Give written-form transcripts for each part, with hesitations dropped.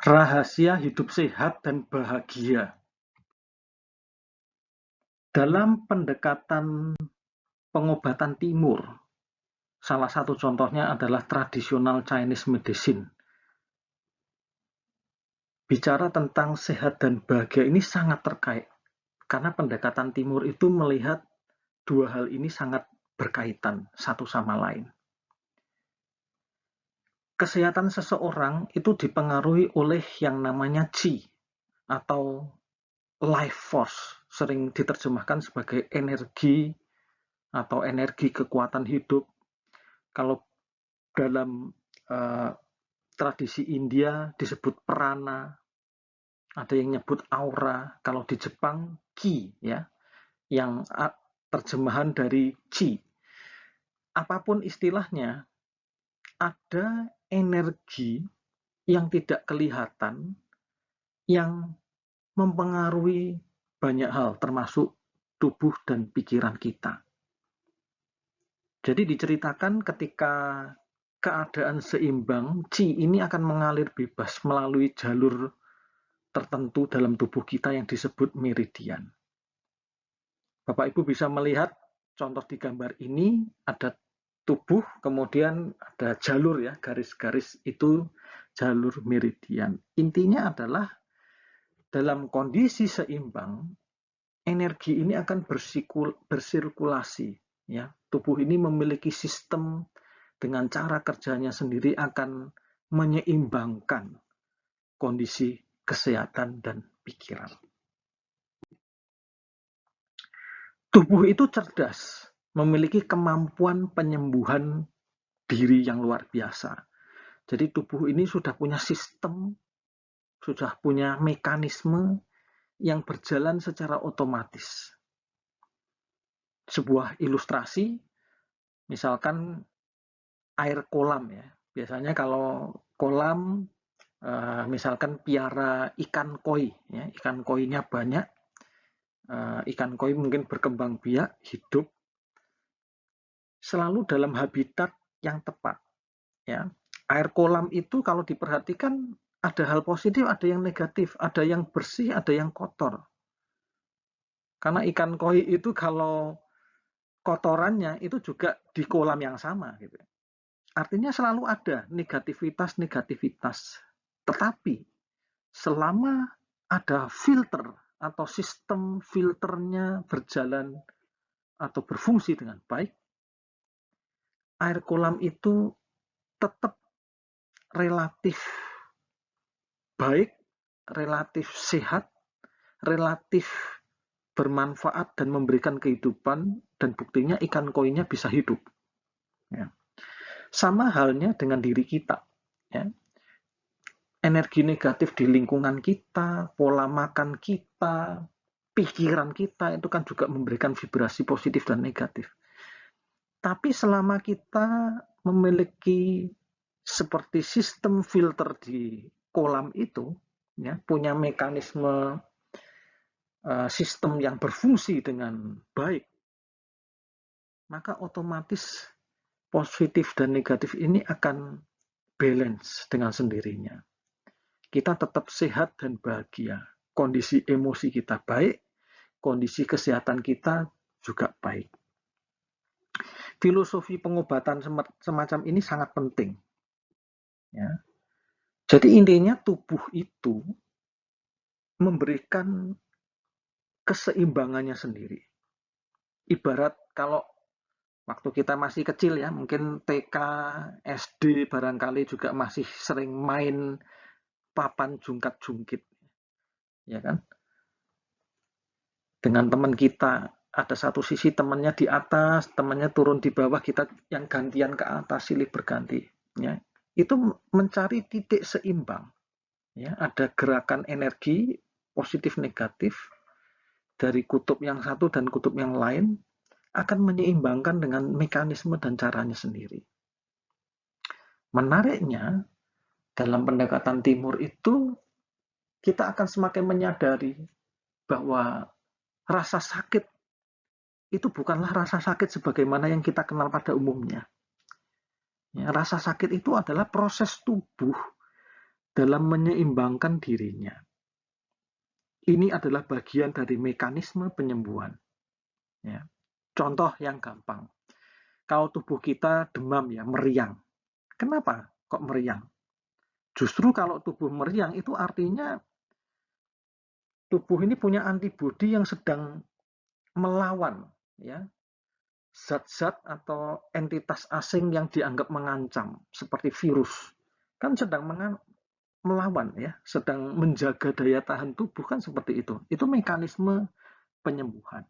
Rahasia hidup sehat dan bahagia. Dalam pendekatan pengobatan timur, salah satu contohnya adalah tradisional Chinese medicine. Bicara tentang sehat dan bahagia ini sangat terkait, karena pendekatan timur itu melihat dua hal ini sangat berkaitan satu sama lain. Kesehatan seseorang itu dipengaruhi oleh yang namanya qi atau life force, sering diterjemahkan sebagai energi atau energi kekuatan hidup. Kalau dalam tradisi India disebut prana, ada yang nyebut aura. Kalau di Jepang ki, ya, yang terjemahan dari qi. Apapun istilahnya, ada energi yang tidak kelihatan yang mempengaruhi banyak hal, termasuk tubuh dan pikiran kita. Jadi diceritakan ketika keadaan seimbang, qi ini akan mengalir bebas melalui jalur tertentu dalam tubuh kita yang disebut meridian. Bapak Ibu bisa melihat contoh di gambar ini, ada tubuh, kemudian ada jalur, ya, garis-garis itu jalur meridian. Intinya adalah dalam kondisi seimbang, energi ini akan bersirkulasi, ya. Tubuh ini memiliki sistem dengan cara kerjanya sendiri akan menyeimbangkan kondisi kesehatan dan pikiran. Tubuh itu cerdas, memiliki kemampuan penyembuhan diri yang luar biasa. Jadi tubuh ini sudah punya sistem, sudah punya mekanisme yang berjalan secara otomatis. Sebuah ilustrasi, misalkan air kolam, ya. Biasanya kalau kolam, misalkan piara ikan koi, ya, ikan koinya banyak, ikan koi mungkin berkembang biak, hidup selalu dalam habitat yang tepat, ya. Air kolam itu kalau diperhatikan ada hal positif, ada yang negatif, ada yang bersih, ada yang kotor. Karena ikan koi itu kalau kotorannya itu juga di kolam yang sama, gitu. Artinya selalu ada negativitas-negativitas. Tetapi selama ada filter atau sistem filternya berjalan atau berfungsi dengan baik, air kolam itu tetap relatif baik, relatif sehat, relatif bermanfaat dan memberikan kehidupan, dan buktinya ikan koinya bisa hidup. Ya. Sama halnya dengan diri kita. Ya. Energi negatif di lingkungan kita, pola makan kita, pikiran kita itu kan juga memberikan vibrasi positif dan negatif. Tapi selama kita memiliki seperti sistem filter di kolam itu, ya, punya mekanisme sistem yang berfungsi dengan baik, maka otomatis positif dan negatif ini akan balance dengan sendirinya. Kita tetap sehat dan bahagia. Kondisi emosi kita baik, kondisi kesehatan kita juga baik. Filosofi pengobatan semacam ini sangat penting. Ya. Jadi intinya tubuh itu memberikan keseimbangannya sendiri. Ibarat kalau waktu kita masih kecil, ya, mungkin TK, SD barangkali juga masih sering main papan jungkat-jungkit, ya kan? Dengan teman kita, ada satu sisi temannya di atas, temannya turun di bawah, kita yang gantian ke atas, silih berganti, ya. Itu mencari titik seimbang, ya. Ada gerakan energi positif negatif dari kutub yang satu dan kutub yang lain akan menyeimbangkan dengan mekanisme dan caranya sendiri. Menariknya, dalam pendekatan timur itu, kita akan semakin menyadari bahwa rasa sakit itu bukanlah rasa sakit sebagaimana yang kita kenal pada umumnya. Ya, rasa sakit itu adalah proses tubuh dalam menyeimbangkan dirinya. Ini adalah bagian dari mekanisme penyembuhan. Ya. Contoh yang gampang. Kalau tubuh kita demam ya, meriang. Kenapa kok meriang? Justru kalau tubuh meriang itu artinya tubuh ini punya antibodi yang sedang melawan ya zat-zat atau entitas asing yang dianggap mengancam seperti virus. Kan sedang melawan ya, sedang menjaga daya tahan tubuh kan seperti itu. Itu mekanisme penyembuhan.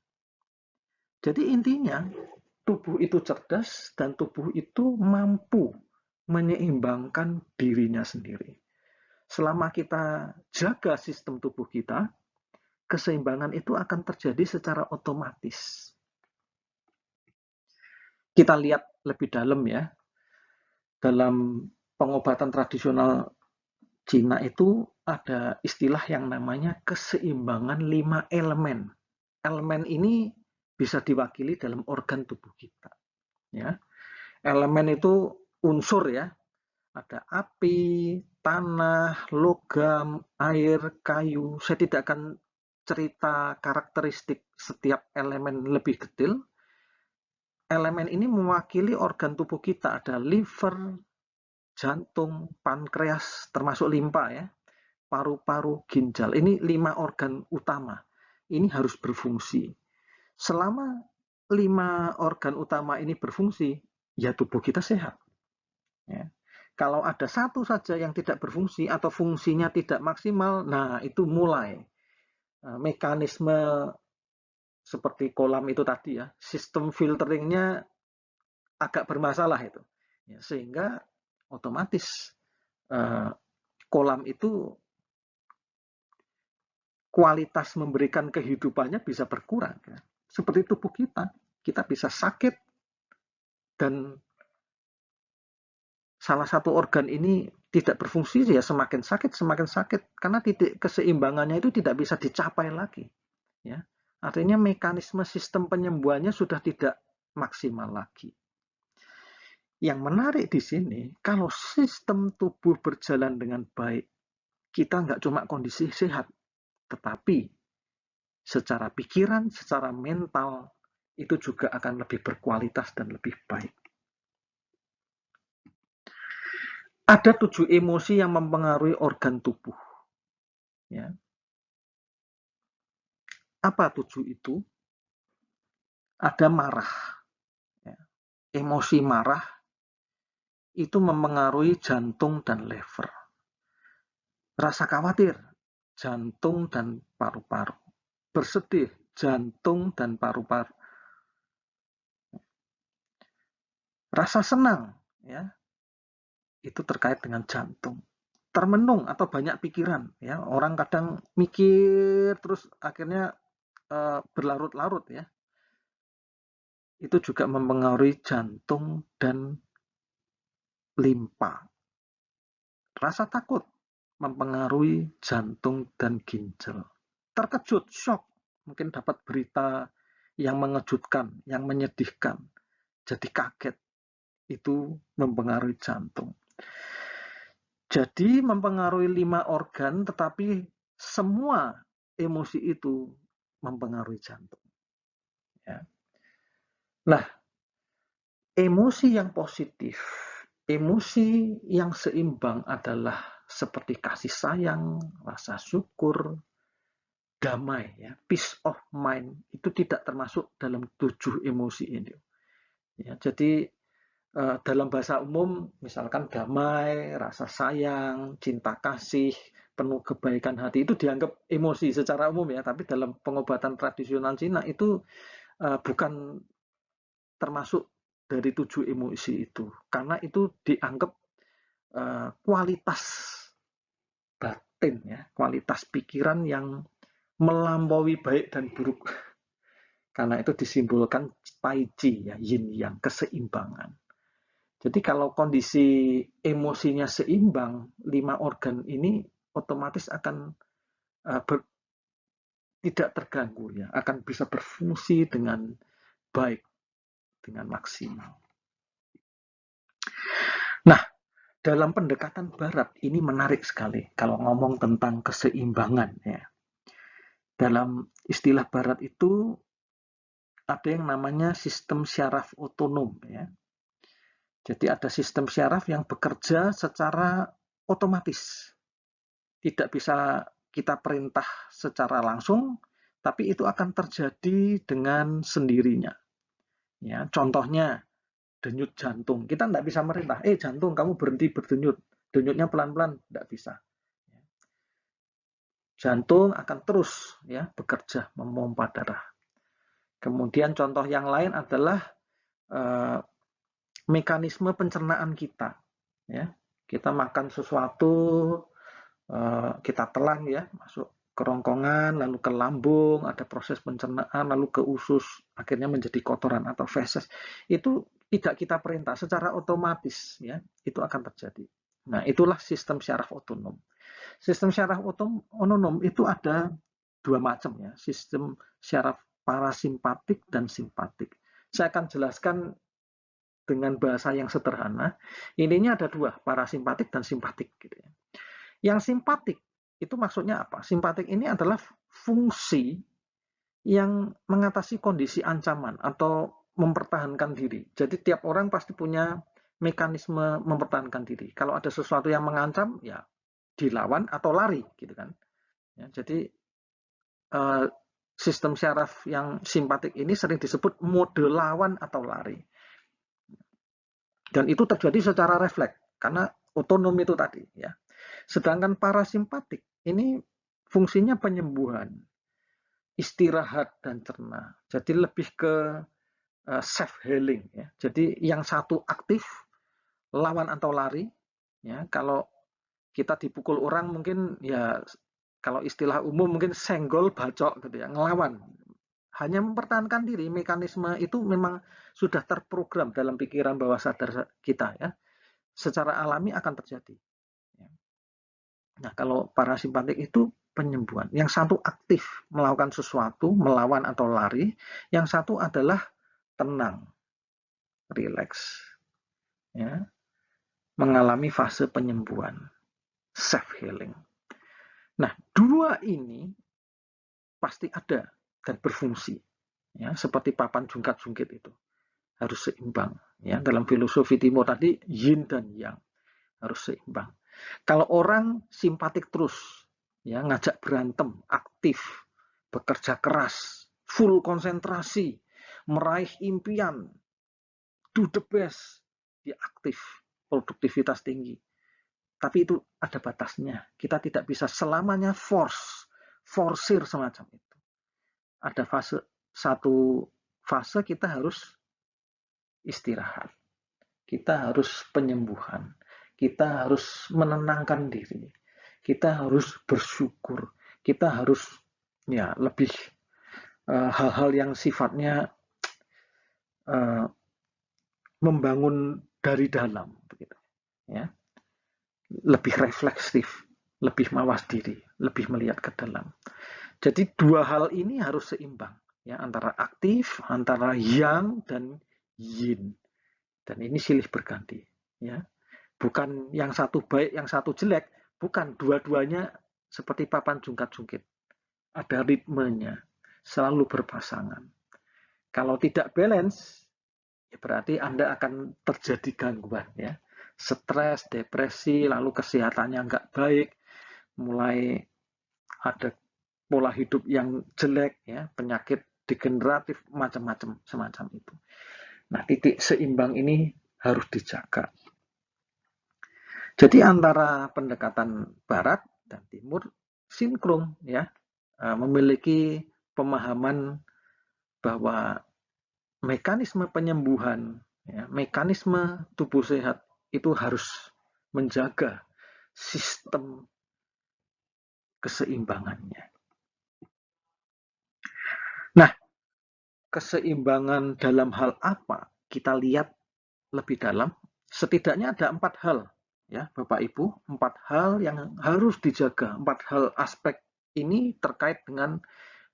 Jadi intinya tubuh itu cerdas dan tubuh itu mampu menyeimbangkan dirinya sendiri. Selama kita jaga sistem tubuh kita, keseimbangan itu akan terjadi secara otomatis. Kita lihat lebih dalam ya. Dalam pengobatan tradisional Cina itu ada istilah yang namanya keseimbangan 5 elemen. Elemen ini bisa diwakili dalam organ tubuh kita. Ya. Elemen itu unsur ya. Ada api, tanah, logam, air, kayu. Saya tidak akan cerita karakteristik setiap elemen lebih detail. Elemen ini mewakili organ tubuh kita. Ada liver, jantung, pankreas, termasuk limpa ya, paru-paru, ginjal. Ini 5 organ utama. Ini harus berfungsi. Selama 5 organ utama ini berfungsi, ya tubuh kita sehat. Ya. Kalau ada satu saja yang tidak berfungsi atau fungsinya tidak maksimal, nah itu mulai mekanisme seperti kolam itu tadi ya, sistem filteringnya agak bermasalah itu. Ya, sehingga otomatis kolam itu kualitas memberikan kehidupannya bisa berkurang. Ya. Seperti tubuh kita bisa sakit dan salah satu organ ini tidak berfungsi ya semakin sakit karena titik keseimbangannya itu tidak bisa dicapai lagi. Ya. Artinya mekanisme sistem penyembuhannya sudah tidak maksimal lagi. Yang menarik di sini, kalau sistem tubuh berjalan dengan baik, kita nggak cuma kondisi sehat, tetapi secara pikiran, secara mental, itu juga akan lebih berkualitas dan lebih baik. Ada 7 emosi yang mempengaruhi organ tubuh. Ya. Apa 7 itu? Ada marah. Ya. Emosi marah itu mempengaruhi jantung dan lever. Rasa khawatir, jantung dan paru-paru. Bersedih, jantung dan paru-paru. Rasa senang, ya, itu terkait dengan jantung. Termenung atau banyak pikiran, ya, orang kadang mikir terus akhirnya berlarut-larut, ya. Itu juga mempengaruhi jantung dan limpa. Rasa takut mempengaruhi jantung dan ginjal. Terkejut, shock, mungkin dapat berita yang mengejutkan, yang menyedihkan, jadi kaget, itu mempengaruhi jantung. Jadi mempengaruhi 5 organ, tetapi semua emosi itu mempengaruhi jantung. Ya. Nah, emosi yang positif, emosi yang seimbang adalah seperti kasih sayang, rasa syukur, damai, ya, peace of mind, itu tidak termasuk dalam 7 emosi ini. Ya, jadi dalam bahasa umum, misalkan damai, rasa sayang, cinta kasih, penuh kebaikan hati, itu dianggap emosi secara umum ya, tapi dalam pengobatan tradisional Cina itu bukan termasuk dari 7 emosi itu, karena itu dianggap kualitas batin ya, kualitas pikiran yang melampaui baik dan buruk. Karena itu disimbolkan tai chi ya, yin yang, keseimbangan. Jadi kalau kondisi emosinya seimbang, 5 organ ini otomatis akan tidak terganggu ya, akan bisa berfungsi dengan baik, dengan maksimal. Nah, dalam pendekatan Barat ini menarik sekali kalau ngomong tentang keseimbangan ya. Dalam istilah Barat itu ada yang namanya sistem syaraf otonom ya. Jadi ada sistem syaraf yang bekerja secara otomatis. Tidak bisa kita perintah secara langsung, tapi itu akan terjadi dengan sendirinya. Ya, contohnya denyut jantung. Kita tidak bisa merintah, jantung kamu berhenti berdenyut. Denyutnya pelan-pelan, tidak bisa. Jantung akan terus ya bekerja memompa darah. Kemudian contoh yang lain adalah mekanisme pencernaan kita. Ya, kita makan sesuatu, kita telan ya, masuk kerongkongan, lalu ke lambung, ada proses pencernaan, lalu ke usus, akhirnya menjadi kotoran atau feses. Itu tidak kita perintah, secara otomatis ya, itu akan terjadi. Nah, itulah sistem syaraf otonom. Sistem syaraf otonom itu ada dua macam ya, sistem syaraf parasimpatik dan simpatik. Saya akan jelaskan dengan bahasa yang sederhana. Intinya ada dua, parasimpatik dan simpatik. Gitu ya. Yang simpatik itu maksudnya apa? Simpatik ini adalah fungsi yang mengatasi kondisi ancaman atau mempertahankan diri. Jadi tiap orang pasti punya mekanisme mempertahankan diri. Kalau ada sesuatu yang mengancam, ya dilawan atau lari, gitu kan? Ya, jadi sistem syaraf yang simpatik ini sering disebut mode lawan atau lari. Dan itu terjadi secara refleks karena otonom itu tadi ya. Sedangkan parasimpatik ini fungsinya penyembuhan, istirahat dan cerna. Jadi lebih ke self healing ya. Jadi yang satu aktif lawan atau lari ya. Kalau kita dipukul orang mungkin ya kalau istilah umum mungkin senggol bacok gitu ya, ngelawan. Hanya mempertahankan diri, mekanisme itu memang sudah terprogram dalam pikiran bawah sadar kita ya. Secara alami akan terjadi. Nah, kalau parasimpatik itu penyembuhan. Yang satu aktif melakukan sesuatu, melawan atau lari. Yang satu adalah tenang, relax. Ya, mengalami fase penyembuhan, self healing. Nah, dua ini pasti ada dan berfungsi. Ya, seperti papan jungkat-jungkit itu harus seimbang. Ya, dalam filosofi timur tadi yin dan yang harus seimbang. Kalau orang simpatik terus, ya ngajak berantem, aktif, bekerja keras, full konsentrasi, meraih impian, do the best, dia aktif, produktivitas tinggi. Tapi itu ada batasnya. Kita tidak bisa selamanya forsir semacam itu. Ada satu fase kita harus istirahat. Kita harus penyembuhan. Kita harus menenangkan diri. Kita harus bersyukur. Kita harus ya lebih hal-hal yang sifatnya membangun dari dalam, begitu. Ya, lebih refleksif, lebih mawas diri, lebih melihat ke dalam. Jadi dua hal ini harus seimbang, ya antara aktif, antara yang dan yin. Dan ini silih berganti, ya. Bukan yang satu baik, yang satu jelek, bukan, dua-duanya seperti papan jungkat-jungkit. Ada ritmenya, selalu berpasangan. Kalau tidak balance, ya berarti Anda akan terjadi gangguan ya. Stres, depresi, lalu kesehatannya nggak baik, mulai ada pola hidup yang jelek ya, penyakit degeneratif macam-macam semacam itu. Nah, titik seimbang ini harus dijaga. Jadi antara pendekatan barat dan timur sinkron ya, memiliki pemahaman bahwa mekanisme penyembuhan, ya, mekanisme tubuh sehat itu harus menjaga sistem keseimbangannya. Nah, keseimbangan dalam hal apa? Kita lihat lebih dalam. Setidaknya ada 4 hal, ya Bapak Ibu, 4 hal yang harus dijaga. 4 hal aspek ini terkait dengan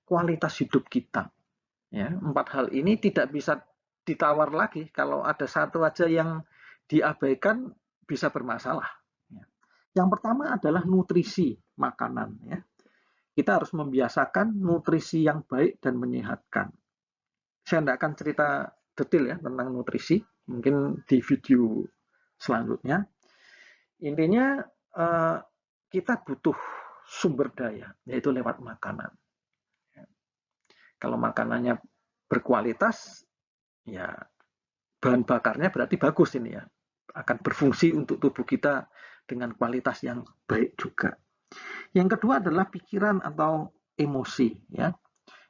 kualitas hidup kita. Ya, 4 hal ini tidak bisa ditawar lagi. Kalau ada satu aja yang diabaikan, bisa bermasalah. Ya. Yang pertama adalah nutrisi makanan. Ya. Kita harus membiasakan nutrisi yang baik dan menyehatkan. Saya tidak akan cerita detail ya tentang nutrisi, mungkin di video selanjutnya. Intinya kita butuh sumber daya, yaitu lewat makanan. Kalau makanannya berkualitas, ya bahan bakarnya berarti bagus ini ya, akan berfungsi untuk tubuh kita dengan kualitas yang baik juga. Yang kedua adalah pikiran atau emosi ya.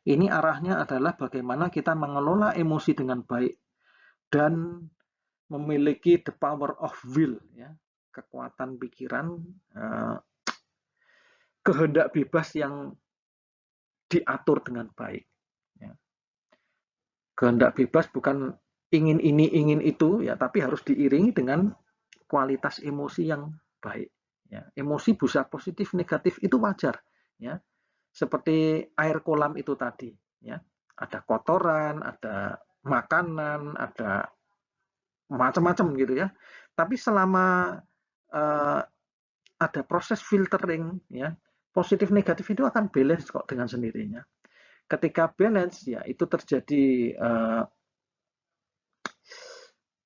Ini arahnya adalah bagaimana kita mengelola emosi dengan baik dan memiliki the power of will ya, kekuatan pikiran, kehendak bebas yang diatur dengan baik. Ya. Kehendak bebas bukan ingin ini, ingin itu, ya, tapi harus diiringi dengan kualitas emosi yang baik. Ya. Emosi bisa positif, negatif itu wajar. Ya. Seperti air kolam itu tadi. Ya. Ada kotoran, ada makanan, ada macam-macam gitu ya. Tapi selama ada proses filtering, ya, positif negatif itu akan balance kok dengan sendirinya. Ketika balance, ya itu terjadi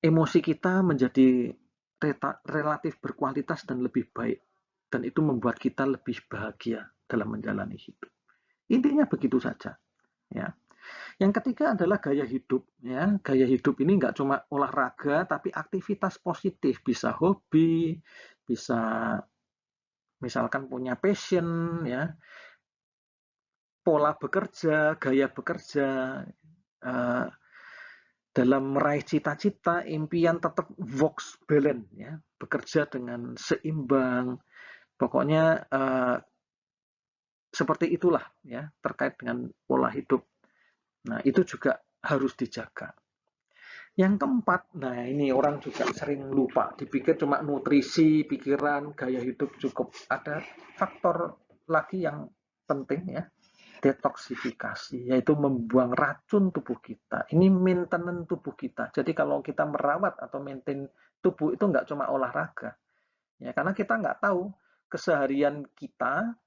emosi kita menjadi relatif berkualitas dan lebih baik, dan itu membuat kita lebih bahagia dalam menjalani hidup. Intinya begitu saja. Ya. Yang ketiga adalah gaya hidup. Ya. Gaya hidup ini nggak cuma olahraga, tapi aktivitas positif. Bisa hobi, bisa misalkan punya passion, ya, pola bekerja, gaya bekerja, dalam meraih cita-cita, impian tetap works balance, ya, bekerja dengan seimbang. Pokoknya seperti itulah ya terkait dengan pola hidup. Nah itu juga harus dijaga. Yang keempat, nah ini orang juga sering lupa, dipikir cuma nutrisi, pikiran, gaya hidup cukup. Ada faktor lagi yang penting ya, detoksifikasi, yaitu membuang racun tubuh kita. Ini maintenance tubuh kita. Jadi kalau kita merawat atau maintain tubuh itu nggak cuma olahraga, ya karena kita nggak tahu keseharian kita,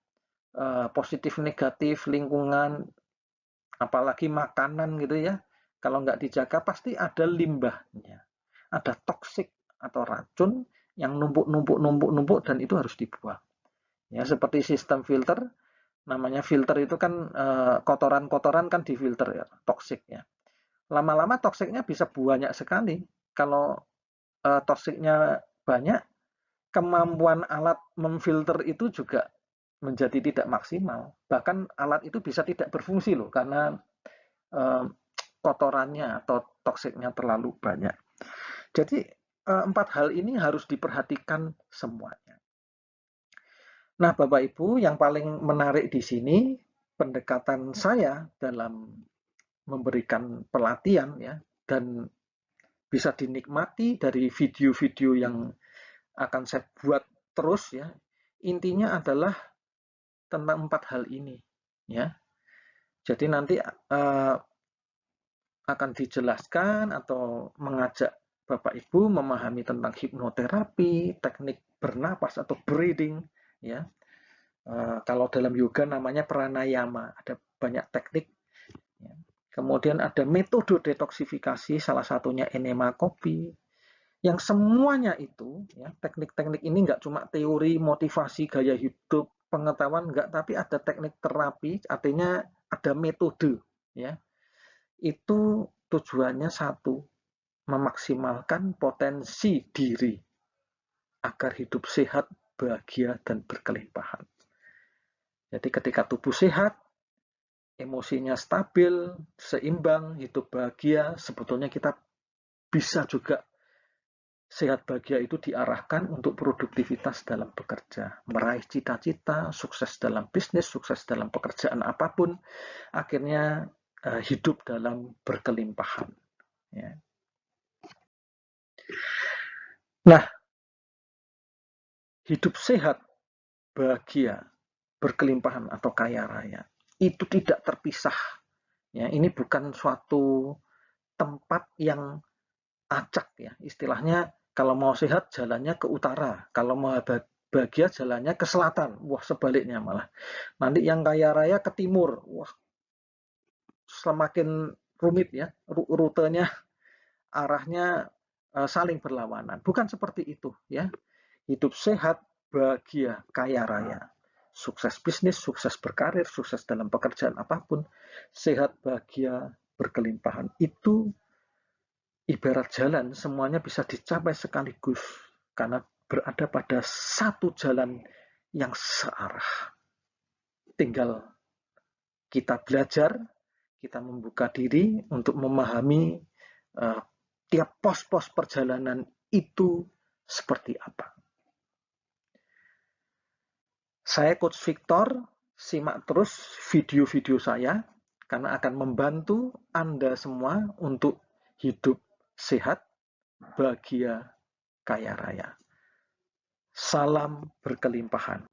positif negatif lingkungan, apalagi makanan gitu ya. Kalau nggak dijaga pasti ada limbahnya, ada toksik atau racun yang numpuk dan itu harus dibuang. Ya seperti sistem filter. Namanya filter itu kan kotoran-kotoran kan difilter ya, toksik ya. Lama-lama toksiknya bisa banyak sekali. Kalau toksiknya banyak, kemampuan alat memfilter itu juga menjadi tidak maksimal. Bahkan alat itu bisa tidak berfungsi loh, karena kotorannya atau toksiknya terlalu banyak. Jadi 4 hal ini harus diperhatikan semuanya. Nah, Bapak Ibu, yang paling menarik di sini pendekatan saya dalam memberikan pelatihan ya, dan bisa dinikmati dari video-video yang akan saya buat terus ya. Intinya adalah tentang 4 hal ini ya. Jadi nanti akan dijelaskan atau mengajak Bapak Ibu memahami tentang hipnoterapi, teknik bernapas atau breathing ya. Kalau dalam yoga namanya pranayama, ada banyak teknik. Ya. Kemudian ada metode detoksifikasi, salah satunya enema kopi. Yang semuanya itu, ya, teknik-teknik ini nggak cuma teori, motivasi, gaya hidup, pengetahuan, nggak, tapi ada teknik terapi, artinya ada metode. Ya. Itu tujuannya satu, memaksimalkan potensi diri agar hidup sehat, bahagia, dan berkelimpahan. Jadi ketika tubuh sehat, emosinya stabil, seimbang, hidup bahagia, sebetulnya kita bisa juga sehat bahagia itu diarahkan untuk produktivitas dalam bekerja, meraih cita-cita, sukses dalam bisnis, sukses dalam pekerjaan apapun, akhirnya hidup dalam berkelimpahan. Ya. Nah, hidup sehat, bahagia, berkelimpahan atau kaya raya itu tidak terpisah. Ya, ini bukan suatu tempat yang acak ya, istilahnya Kalau mau sehat jalannya ke utara, kalau mau bahagia jalannya ke selatan. Wah, sebaliknya malah. Nanti yang kaya raya ke timur. Wah, semakin rumit ya rutenya, arahnya saling berlawanan. Bukan seperti itu ya. Hidup sehat, bahagia, kaya raya. Sukses bisnis, sukses berkarir, sukses dalam pekerjaan apapun, sehat, bahagia, berkelimpahan. Itu ibarat jalan, semuanya bisa dicapai sekaligus karena berada pada satu jalan yang searah. Tinggal kita belajar, kita membuka diri untuk memahami tiap pos-pos perjalanan itu seperti apa. Saya Coach Victor, simak terus video-video saya karena akan membantu Anda semua untuk hidup sehat, bahagia, kaya raya. Salam berkelimpahan.